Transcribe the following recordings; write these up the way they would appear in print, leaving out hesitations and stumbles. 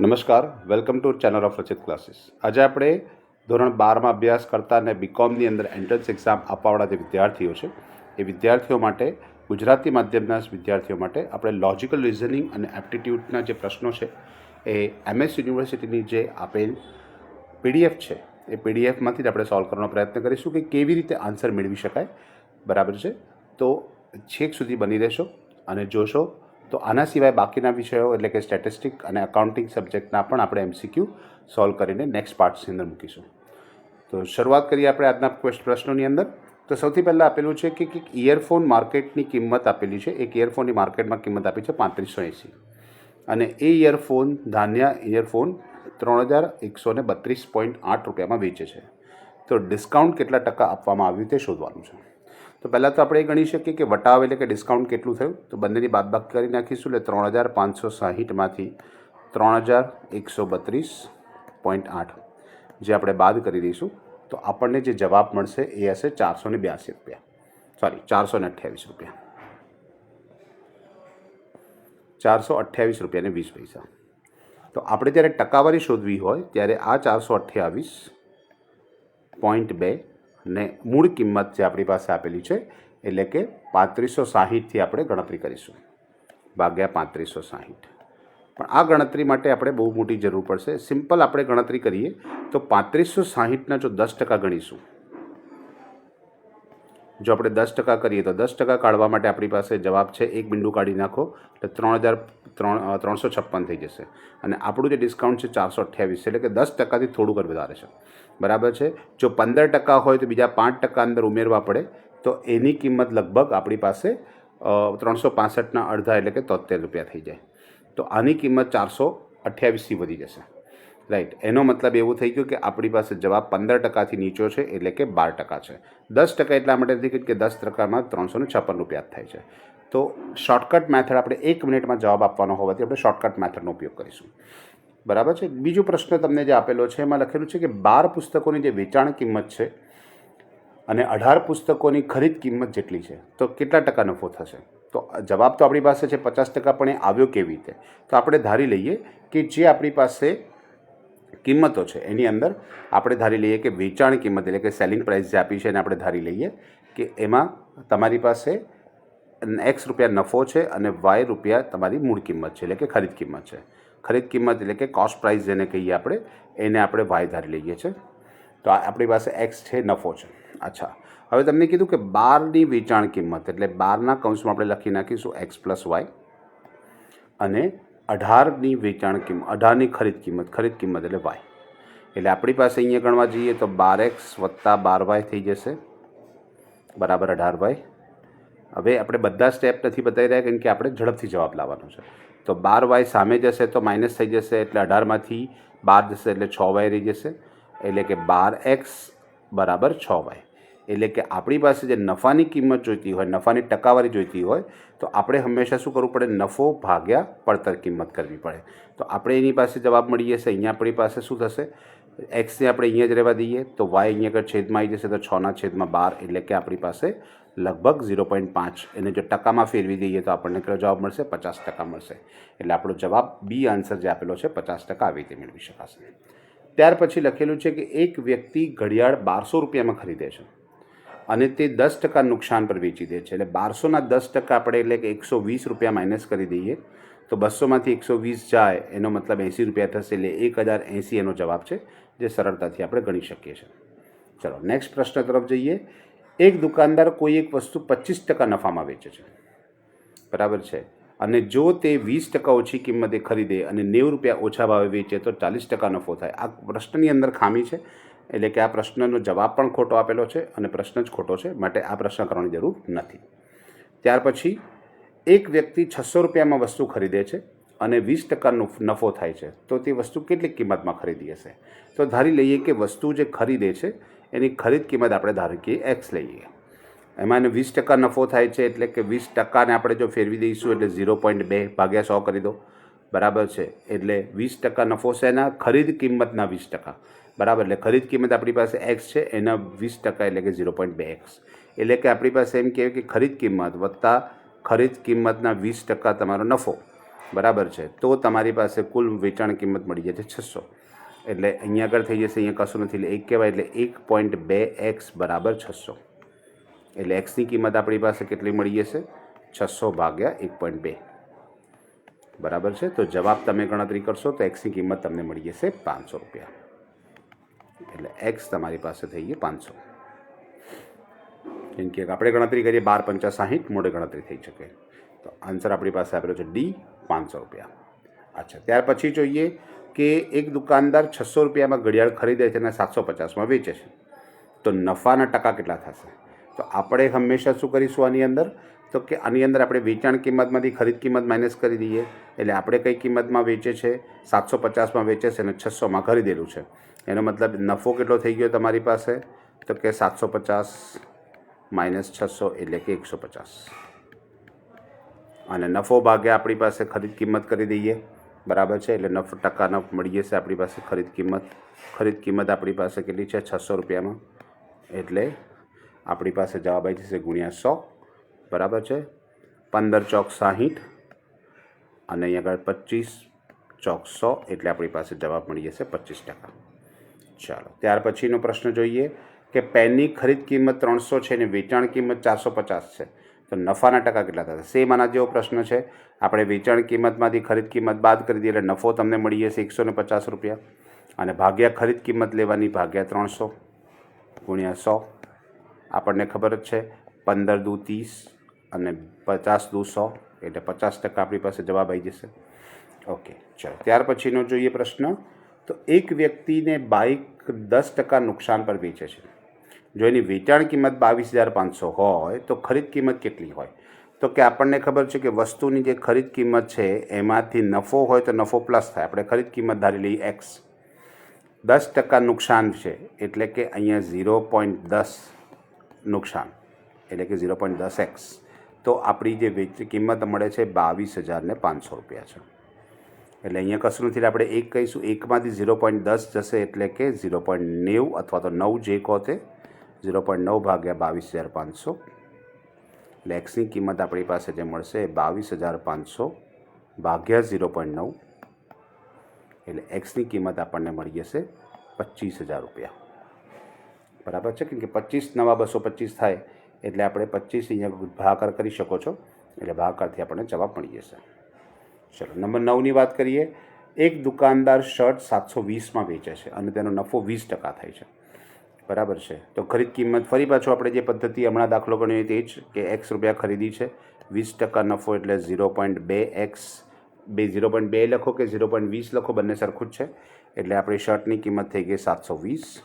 નમસ્કાર, welcome to channel of રચિત classes. આજે આપણે ધોરણ 12માં અભ્યાસ કરતા અને બીકોમની અંદર એન્ટ્રન્સ એક્ઝામ આપવાવાળા જે વિદ્યાર્થીઓ છે એ વિદ્યાર્થીઓ માટે ગુજરાતી માધ્યમના વિદ્યાર્થીઓ માટે આપણે લોજિકલ રિઝનિંગ અને એપ્ટિટ્યૂડના જે પ્રશ્નો છે એ MS યુનિવર્સિટીની જે આપેલ PDF છે એ PDFમાંથી જ આપણે સોલ્વ કરવાનો પ્રયત્ન કરીશું કે કેવી રીતે આન્સર મેળવી શકાય. બરાબર છે? તો છેક સુધી બની રહેશો અને જોશો. તો આના સિવાય બાકીના વિષયો એટલે કે સ્ટેટિસ્ટિક અને અકાઉન્ટિંગ સબ્જેક્ટના પણ આપણે MCQ સોલ્વ કરીને નેક્સ્ટ પાર્ટ્સની અંદર મૂકીશું. તો શરૂઆત કરીએ આપણે આજના પ્રશ્નોની અંદર. તો સૌથી પહેલાં આપેલું છે કે ઇયરફોન માર્કેટની કિંમત આપેલી છે. એક ઇયરફોનની માર્કેટમાં કિંમત આપી છે 3580 અને એ ઇયરફોન ધાન્ય ઇયરફોન 3132.8 રૂપિયામાં વેચે છે. તો ડિસ્કાઉન્ટ કેટલા ટકા આપવામાં આવ્યું તે શોધવાનું છે. તો પહેલાં તો આપણે એ ગણી શકીએ કે વટાવ એટલે કે ડિસ્કાઉન્ટ કેટલું થયું. તો બંનેની બાદબાકી કરી નાખીશું એટલે 3560માંથી 3132.8 જે આપણે બાદ કરી દઈશું તો આપણને જે જવાબ મળશે એ હશે 482 રૂપિયા. 428 રૂપિયા. 428 રૂપિયાને 20 પૈસા. તો આપણે જ્યારે ટકાવારી શોધવી હોય ત્યારે આ 428.2 ને મૂળ કિંમત જે આપણી પાસે આપેલી છે એટલે કે 3560થી આપણે ગણતરી કરીશું ભાગ્યા 3560. પણ આ ગણતરી માટે આપણે બહુ મોટી જરૂર પડશે. સિમ્પલ આપણે ગણતરી કરીએ તો 3560ના જો 10% ગણીશું, જો આપણે 10% કરીએ તો 10% કાઢવા માટે આપણી પાસે જવાબ છે, એક બિંદુ કાઢી નાખો એટલે 3356 થઈ જશે. અને આપણું જે ડિસ્કાઉન્ટ છે 428 એટલે કે 10%થી થોડુંક જ વધારે છે. બરાબર છે? જો 15% હોય તો બીજા 5% અંદર ઉમેરવા પડે તો એની કિંમત લગભગ આપણી પાસે 365ના અડધા એટલે કે 73 રૂપિયા થઈ જાય. તો આની કિંમત 428થી વધી જશે. રાઈટ. એનો મતલબ એવું થઈ ગયું કે આપણી પાસે જવાબ 15%થી નીચો છે એટલે કે 12% છે. 10% એટલા માટે નથી કે 10%માં 356 રૂપિયા થાય છે. તો શોર્ટકટ મેથડ આપણે 1 મિનિટમાં જવાબ આપવાનો હોવાથી આપણે શોર્ટકટ મેથડનો ઉપયોગ કરીશું. બરાબર છે? બીજો પ્રશ્ન તમને જે આપેલો છે એમાં લખેલું છે કે 12 પુસ્તકોની જે વેચાણ કિંમત છે અને 18 પુસ્તકોની ખરીદ કિંમત જેટલી છે તો કેટલા ટકા નફો થશે? તો જવાબ તો આપણી પાસે છે 50%, પણ એ આવ્યો કેવી રીતે? તો આપણે ધારી લઈએ કે જે આપણી પાસે કિંમતો છે એની અંદર આપણે ધારી લઈએ કે વેચાણ કિંમત એટલે કે સેલિંગ પ્રાઇસ જે આપી છે એને આપણે ધારી લઈએ કે એમાં તમારી પાસે X રૂપિયા નફો છે અને Y રૂપિયા તમારી મૂળ કિંમત છે એટલે કે ખરીદ કિંમત છે. ખરીદ કિંમત એટલે કે કોસ્ટ પ્રાઇસ જેને કહીએ આપણે, એને આપણે Y ધારી લઈએ છીએ. તો આપણી પાસે X છે, નફો છે. અચ્છા, હવે તમને કીધું કે 12ની વેચાણ કિંમત એટલે 12ના કૌંસમાં આપણે લખી નાખીશું X + Y અને 18ની વેચાણ કિંમત, 18ની ખરીદ કિંમત એટલે Y. એટલે આપણી પાસે અહીંયા ગણવા જઈએ તો 12X + 12Y થઈ જશે બરાબર 18Y. હવે આપણે બધા સ્ટેપ નથી બતાવી રહ્યા કારણ કે આપણે ઝડપથી જવાબ લાવવાનો છે. તો 12Y સામે જશે તો માઇનસ થઈ જશે એટલે 18માંથી 12 જશે એટલે 6Y રહી જશે એટલે કે 12X બરાબર 6Y. એટલે કે આપણી પાસે જે નફાની કિંમત જોઈતી હોય, નફાની ટકાવારી જોઈતી હોય તો આપણે હંમેશા શું કરવું પડે? નફો ભાગ્યા પડતર કિંમત કરવી પડે. તો આપણે એની પાસે જવાબ મળી જશે. અહીંયા આપણી પાસે શું થશે? એક્સને આપણે અહીંયા જ રહેવા દઈએ તો વાય અહીંયા આગળ છેદમાં આવી જશે તો 6/12 એટલે કે આપણી પાસે લગભગ 0.5. એને જો ટકામાં ફેરવી દઈએ તો આપણને કેટલો જવાબ મળશે? 50% મળશે. એટલે આપણો જવાબ બી આન્સર જે આપેલો છે 50% આવી રીતે મેળવી શકાશે. ત્યાર પછી લખેલું છે કે એક વ્યક્તિ ઘડિયાળ 1200 રૂપિયામાં ખરીદે છે અને તે 10% નુકસાન પર વેચી દે છે. એટલે 1200ના 10% આપણે એટલે કે 120 રૂપિયા માઇનસ કરી દઈએ તો 200માંથી 120 જાય એનો મતલબ 80 રૂપિયા થશે એટલે 1080 એનો જવાબ છે જે સરળતાથી આપણે ગણી શકીએ છીએ. ચલો નેક્સ્ટ પ્રશ્ન તરફ જઈએ. એક દુકાનદાર કોઈ એક વસ્તુ 25% નફામાં વેચે છે બરાબર છે અને જો તે 20% ઓછી કિંમતે ખરીદે અને 90 રૂપિયા ઓછા ભાવે વેચે તો 40% નફો થાય. આ પ્રશ્નની અંદર ખામી છે એટલે કે આ પ્રશ્નનો જવાબ પણ ખોટો આપેલો છે અને પ્રશ્ન જ ખોટો છે, માટે આ પ્રશ્ન કરવાની જરૂર નથી. ત્યાર પછી એક વ્યક્તિ 600 રૂપિયામાં વસ્તુ ખરીદે છે અને 20% નફો થાય છે તો તે વસ્તુ કેટલી કિંમતમાં ખરીદી હશે? તો ધારી લઈએ કે વસ્તુ જે ખરીદે છે એની ખરીદ કિંમત આપણે ધારી કે X લઈએ. એમાં એને 20% નફો થાય છે એટલે કે 20%ને આપણે જો ફેરવી દઈશું એટલે 0.2 ભાગ્યા 100 કરી દો બરાબર છે. એટલે 20% નફો છે એના ખરીદ કિંમતના 20%. બરાબર. એટલે ખરીદ કિંમત આપણી પાસે X છે, એના 20% એટલે કે 0.2X. એટલે કે આપણી પાસે એમ કહેવાય કે ખરીદ કિંમત વત્તા ખરીદ કિંમતના 20% તમારો નફો બરાબર છે, તો તમારી પાસે કુલ વેચાણ કિંમત મળી જાય છે 600. એટલે અહીંયા આગળ થઈ જશે, અહીંયા કશું નથી એટલે 1 કહેવાય, એટલે 1.2x બરાબર 600. એટલે એક્સની કિંમત આપણી પાસે કેટલી મળી જશે? 600 ભાગ્યા 1.2 બરાબર છે. તો જવાબ તમે ગણતરી કરશો તો એક્સની કિંમત તમને મળી જશે 500 રૂપિયા. એટલે એક્સ તમારી પાસે થઈ ગયું 500. કેમ કે આપણે ગણતરી કરીએ 12 × 50 = મોડે ગણતરી થઈ શકે. તો આન્સર આપણી પાસે આપેલો છે ડી, 500 રૂપિયા. અચ્છા, ત્યાર પછી જોઈએ કે એક દુકાનદાર 600 રૂપિયામાં ઘડિયાળ ખરીદે છે અને 750માં વેચે છે, તો નફાના ટકા કેટલા થશે? તો આપણે હંમેશા શું કરીશું આની અંદર? તો કે આની અંદર આપણે વેચાણ કિંમતમાંથી ખરીદ કિંમત માઇનસ કરી દઈએ. એટલે આપણે કઈ કિંમતમાં વેચે છે? 750માં વેચે છે અને 600માં ખરીદેલું છે. એનો મતલબ નફો કેટલો થઈ ગયો તમારી પાસે? તો કે 750 - 600 એટલે કે 150. અને નફો ભાગ્યા આપણી પાસે ખરીદ કિંમત કરી દઈએ. બરાબર છે, એટલે નફો ટકા નફ મળી જશે આપણી પાસે ખરીદ કિંમત. ખરીદ કિંમત આપણી પાસે કેટલી છે? 600 રૂપિયામાં. એટલે આપણી પાસે જવાબ આવી જશે ગુણ્યા 100. બરાબર છે, 15 ચોક 60 અને અહીંયા આગળ 25 ચોક 100 એટલે આપણી પાસે જવાબ મળી જશે 25%. ચાલો, ત્યાર પછીનો પ્રશ્ન જોઈએ કે પેનની ખરીદ કિંમત 300 છે અને વેચાણ કિંમત 450 છે, તો નફાના ટકા કેટલા થશે? સેમ આના જેવો પ્રશ્ન છે. આપણે વેચાણ કિંમતમાંથી ખરીદ કિંમત બાદ કરી દઈએ એટલે નફો તમને મળી જશે 150 રૂપિયા અને ભાગ્યા ખરીદ કિંમત લેવાની ભાગ્યા 300 ગુણ્યા 100. આપણને ખબર જ છે 15 દુ 30 અને 50 દુ 100 એટલે 50% આપણી પાસે જવાબ આવી જશે. ઓકે, ચાલો ત્યાર પછીનો જોઈએ પ્રશ્ન. તો એક વ્યક્તિને બાઇક 10% નુકસાન પર વેચે છે. જો એની વેચાણ કિંમત 22,500 હોય તો ખરીદ કિંમત કેટલી હોય? તો કે આપણને ખબર છે કે વસ્તુની જે ખરીદ કિંમત છે એમાંથી નફો હોય તો નફો પ્લસ થાય. આપણે ખરીદ કિંમત ધારી લઈએ એક્સ. 10% નુકસાન છે એટલે કે અહીંયા 0.10 નુકસાન એટલે કે 0.10x. તો આપણી જે કિંમત મળે છે 22,500 રૂપિયા છે. એટલે અહીંયા કશું નથી, આપણે 1 કહીશું, 1માંથી 0.10 જશે એટલે કે 0.90 અથવા તો 9 જે કહો તે 0.9 ભાગ્યા 22,500. એટલે એક્સની કિંમત આપણી પાસે જે મળશે 22,500 ભાગ્યા 0.9 એટલે એક્સની કિંમત આપણને મળી જશે 25,000 રૂપિયા. બરાબર છે, કેમ કે 25 નવા 225 થાય એટલે આપણે 25 અહીંયા ભાગાકાર કરી શકો છો, એટલે ભાગાકારથી આપણને જવાબ મળી જશે. ચલો, નંબર 9ની વાત કરીએ. એક દુકાનદાર શર્ટ 720માં વેચે છે અને તેનો નફો 20% થાય છે. બરાબર છે, તો ખરીદ કિંમત ફરી પાછું આપણે જે પદ્ધતિ હમણાં દાખલો ગણીએ તે જ કે એક્સ રૂપિયા ખરીદી છે, 20% નફો એટલે 0.2x. 0.2 લખો કે 0.20 લખો, બંને સરખું જ છે. એટલે આપણી શર્ટની કિંમત થઈ ગઈ 720.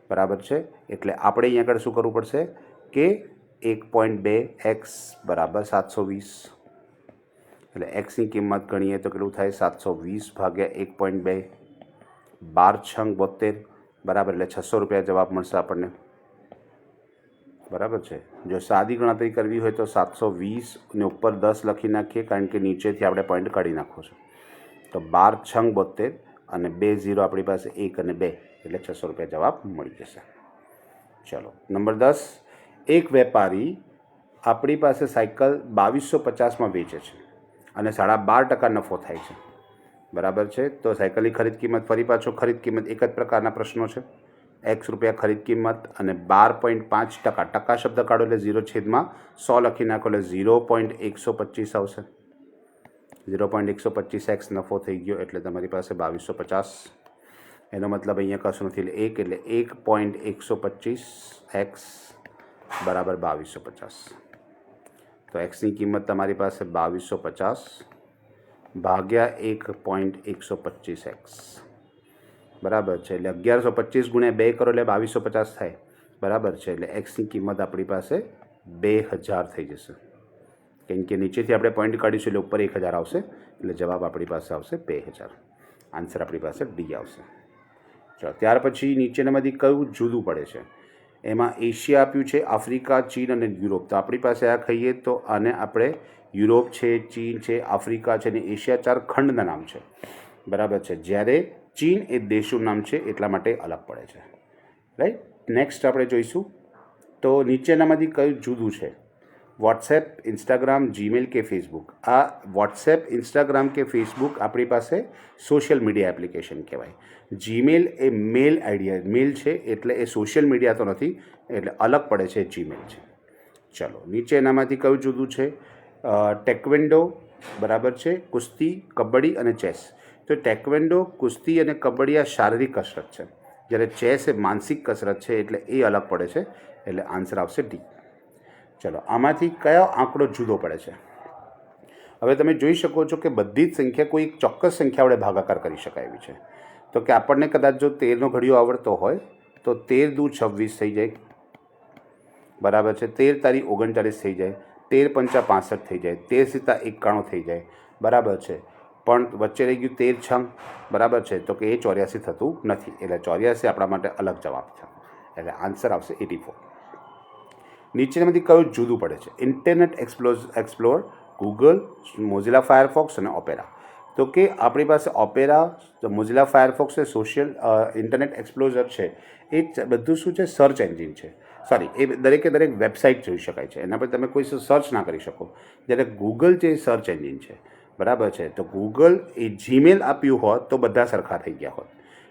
બરાબર છે, એટલે આપણે અહીંયા આગળ શું કરવું પડશે કે 1.2x બરાબર 720. એટલે એક્સની કિંમત ગણીએ તો કેટલું થાય? 720 ભાગ્યા 1.2 12 × 72 બરાબર, એટલે 600 રૂપિયા જવાબ મળશે આપણને. બરાબર છે, જો સાદી ગણતરી કરવી હોય તો 720 ને ઉપર 10 લખી નાખીએ, કારણ કે નીચેથી આપણે પોઈન્ટ કાઢી નાખવો છે. તો 12 × 72 અને 2 0 આપણી પાસે 1 અને 2 એટલે 600 રૂપિયા જવાબ મળી જશે. ચલો, નંબર 10. એક વેપારી આપણી પાસે સાયકલ 2250માં વેચે છે અને 12.5% નફો થાય છે. બરાબર છે, તો સાયકલની ખરીદ કિંમત ફરી પાછો ખરીદ કિંમત એક જ પ્રકારના પ્રશ્નો છે. એક્સ રૂપિયા ખરીદ કિંમત અને 12.5%. ટકા શબ્દ કાઢો એટલે 0/100 લખી નાખો એટલે 0.125 આવશે. 0.125x નફો થઈ ગયો એટલે તમારી પાસે 2250. એનો મતલબ અહીંયા કશું નથી એટલે 1 એટલે 1.125x બરાબર 2250. તો એક્સની કિંમત તમારી પાસે 2250 ભાગ્યા 1.125x બરાબર છે, એટલે 1125 ગુણ્યા 2 કરો એટલે 2250 થાય. બરાબર છે, એટલે એક્સની કિંમત આપણી પાસે 2000 થઈ જશે. કેમ કે નીચેથી આપણે પોઈન્ટ કાઢીશું એટલે ઉપર 1000 આવશે, એટલે જવાબ આપણી પાસે આવશે 2000. આન્સર આપણી પાસે ડી આવશે. ચાલો, ત્યાર પછી નીચેનામાંથી કયું જુદું પડે છે? એમાં એશિયા આપ્યું છે, આફ્રિકા, ચીન અને યુરોપ. તો આપણી પાસે આ કહીએ તો આને આપણે યુરોપ છે, ચીન છે, આફ્રિકા છે અને એશિયા 4 ખંડના નામ છે. બરાબર છે, જ્યારે ચીન એ દેશનું નામ છે એટલા માટે અલગ પડે છે. રાઈટ, નેક્સ્ટ આપણે જોઈશું તો નીચેનામાંથી કયું જુદું છે? વોટ્સએપ, ઇન્સ્ટાગ્રામ, જીમેલ કે ફેસબુક. આ વોટ્સએપ, ઇન્સ્ટાગ્રામ કે ફેસબુક આપણી પાસે સોશિયલ મીડિયા એપ્લિકેશન કહેવાય. જીમેલ એ મેલ છે, એટલે એ સોશિયલ મીડિયા તો નથી, એટલે અલગ પડે છે, જીમેલ છે. ચલો, નીચે એનામાંથી કયું જુદું છે? ટેકવેન્ડો બરાબર છે, કુસ્તી, કબડ્ડી અને ચેસ. તો ટેકવેન્ડો, કુસ્તી અને કબડ્ડી આ શારીરિક કસરત છે, જ્યારે ચેસ એ માનસિક કસરત છે, એટલે એ અલગ પડે છે, એટલે આન્સર આવશે ડી. ચલો, આમાંથી કયો આંકડો જુદો પડે છે? હવે તમે જોઈ શકો છો કે બધી જ સંખ્યા કોઈ એક ચોક્કસ સંખ્યા વડે ભાગાકાર કરી શકાય એવી છે. તો કે આપણને કદાચ જો 13નો ઘડિયો આવડતો હોય તો 13 દુ 26 થઈ જાય, બરાબર છે, 13 તારી 39 થઈ જાય, 13 પંચા 65 થઈ જાય, 13 સીતા 91 થઈ જાય, બરાબર છે. પણ વચ્ચે રહી ગયું 13 છંગ, બરાબર છે, તો કે એ 84 થતું નથી, એટલે 84 આપણા માટે અલગ જવાબ છે, એટલે આન્સર આવશે 84. નીચેનામાંથી કયું જુદું પડે છે? Internet explore, Google, Mozilla Firefox અને ઓપેરા. તો કે આપણી પાસે ઓપેરા, મોઝિલા ફાયરફોક્સ એ ઇન્ટરનેટ એક્સપ્લોઝર છે, એ બધું શું છે? સર્ચ એન્જિન છે. સોરી, એ દરેકે દરેક વેબસાઇટ જોઈ શકાય છે, એના પર તમે કોઈ સર્ચ ના કરી શકો. જ્યારે ગૂગલ જે સર્ચ એન્જિન છે, બરાબર છે, તો ગૂગલ એ જીમેલ આપ્યું હોત તો બધા સરખા થઈ ગયા હોત,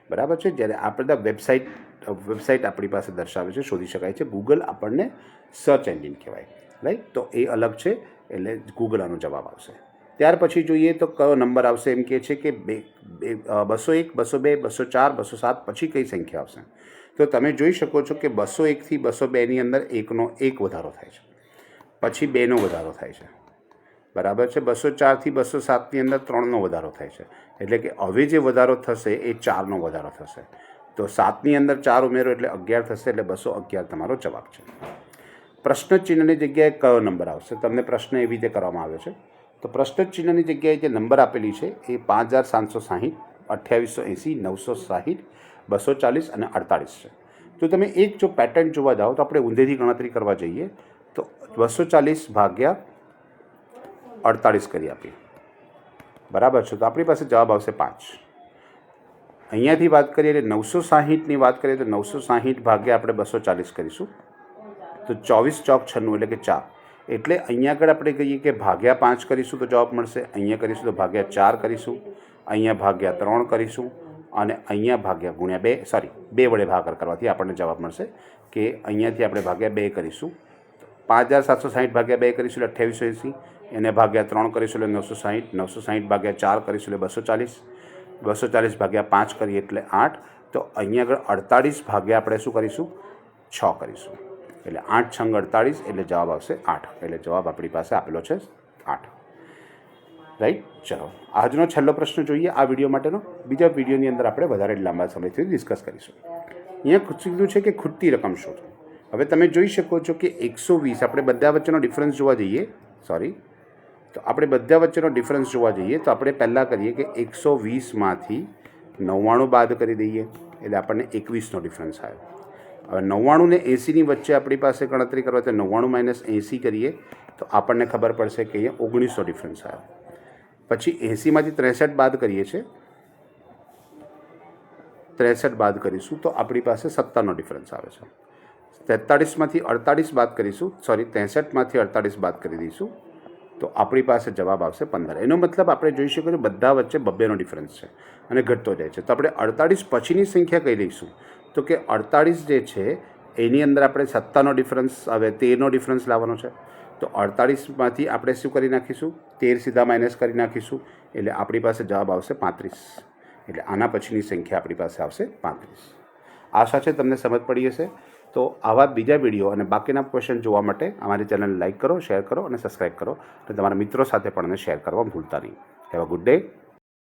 બરાબર છે. જ્યારે આપણે વેબસાઇટ આપણી પાસે દર્શાવે છે, શોધી શકાય છે. ગૂગલ આપણને સર્ચ એન્જિન કહેવાય, રાઈટ? તો એ અલગ છે, એટલે ગૂગલ આનો જવાબ આવશે. ત્યાર પછી જોઈએ તો કયો નંબર આવશે? એમ કહે છે કે 201, 202, 204, 207 પછી કઈ સંખ્યા આવશે? તો તમે જોઈ શકો છો કે 201થી 202ની અંદર 1નો 1 વધારો થાય છે, પછી 2નો વધારો થાય છે, બરાબર છે. 204થી 207ની અંદર 3નો વધારો થાય છે, એટલે કે હવે જે વધારો થશે એ 4નો વધારો થશે. તો 7ની અંદર 4 ઉમેરો એટલે 11 થશે, એટલે 211 તમારો જવાબ છે. પ્રશ્ન ચિહ્નની જગ્યાએ કયો નંબર આવશે? તમને પ્રશ્ન એવી રીતે કરવામાં આવ્યો છે. તો પ્રશ્ન ચિહ્નની જગ્યાએ જે નંબર આપેલી છે એ 5760, 2880, 960, 240 અને 48 છે. તો તમે એક જો પેટર્ન જોવા જાઓ તો આપણે ઊંધેથી ગણતરી કરવા જઈએ તો 240 ભાગ્યા 48 કરી આપીએ, બરાબર છે, તો આપણી પાસે જવાબ આવશે 5. અહીંયાથી વાત કરીએ એટલે 960ની વાત કરીએ તો 960 ભાગ્યા આપણે 240 કરીશું, તો 24 ચોક 96 એટલે કે 4. એટલે અહીંયા આગળ આપણે કહીએ કે ભાગ્યા 5 કરીશું તો જવાબ મળશે, અહીંયા કરીશું તો ભાગ્યા 4 કરીશું, અહીંયા ભાગ્યા 3 કરીશું, અને અહીંયા ભાગ્યા ગુણ્યા 2, સોરી 2 વડે ભાગાકાર કરવાથી આપણને જવાબ મળશે કે અહીંયાથી આપણે ભાગ્યા 2 કરીશું, 5760 ભાગ્યા 2 કરીશું એટલે 2880, એને ભાગ્યા 3 કરીશું એટલે 960, 960 ભાગ્યા 4 કરીશું એટલે 240, 240 ભાગ્યા 5 કરીએ એટલે 8. તો અહીંયા આગળ 48 ભાગ્યા આપણે શું કરીશું? 6 કરીશું, એટલે 8 છંગ 48, એટલે જવાબ આવશે 8. એટલે જવાબ આપણી પાસે આપેલો છે 8, રાઈટ? ચલો, આજનો છેલ્લો પ્રશ્ન જોઈએ આ વિડીયો માટેનો. બીજા વિડીયોની અંદર આપણે વધારે લાંબા સમયથી ડિસ્કસ કરીશું. અહીંયા કીધું છે કે ખૂટતી રકમ શોધો. હવે તમે જોઈ શકો છો કે 120, આપણે બધા વચ્ચેનો ડિફરન્સ જોવા જઈએ, તો આપણે બધા વચ્ચેનો ડિફરન્સ જોવા જઈએ તો આપણે પહેલાં કરીએ કે 120માંથી 99 બાદ કરી દઈએ, એટલે આપણને 21નો ડિફરન્સ આવ્યો. હવે 99 ને 80ની વચ્ચે આપણી પાસે ગણતરી કરવા તો 99 - 80 કરીએ તો આપણને ખબર પડશે કે અહીંયા 19નો ડિફરન્સ આવ્યો. પછી 80માંથી 63 બાદ કરીએ છીએ, 63 બાદ કરીશું તો આપણી પાસે 17નો ડિફરન્સ આવે છે. 43માંથી 48 બાદ કરીશું, સોરી 63માંથી 48 બાદ કરી દઈશું તો આપણી પાસે જવાબ આવશે 15. એનો મતલબ આપણે જોઈ શકીએ કે બધા વચ્ચે 2નો ડિફરન્સ છે અને ઘટતો જાય છે. તો આપણે 48 પછીની સંખ્યા કઈ લઈશું? તો કે 48 જે છે એની અંદર આપણે 17નો ડિફરન્સ, હવે 13નો ડિફરન્સ લાવવાનો છે. તો 48માંથી આપણે શું કરી નાખીશું? 13 સીધા માઇનસ કરી નાખીશું, એટલે આપણી પાસે જવાબ આવશે 35. એટલે આના પછીની સંખ્યા આપણી પાસે આવશે 35. આશા છે તમને સમજ પડી હશે. તો આવા બીજા વિડીયો અને બાકીના ક્વેશ્ચન જોવા માટે અમારી ચેનલ લાઇક કરો, શેર કરો અને સબસ્ક્રાઈબ કરો, અને તમારા મિત્રો સાથે પણ શેર કરવા ભૂલતા નહીં. Have a good day.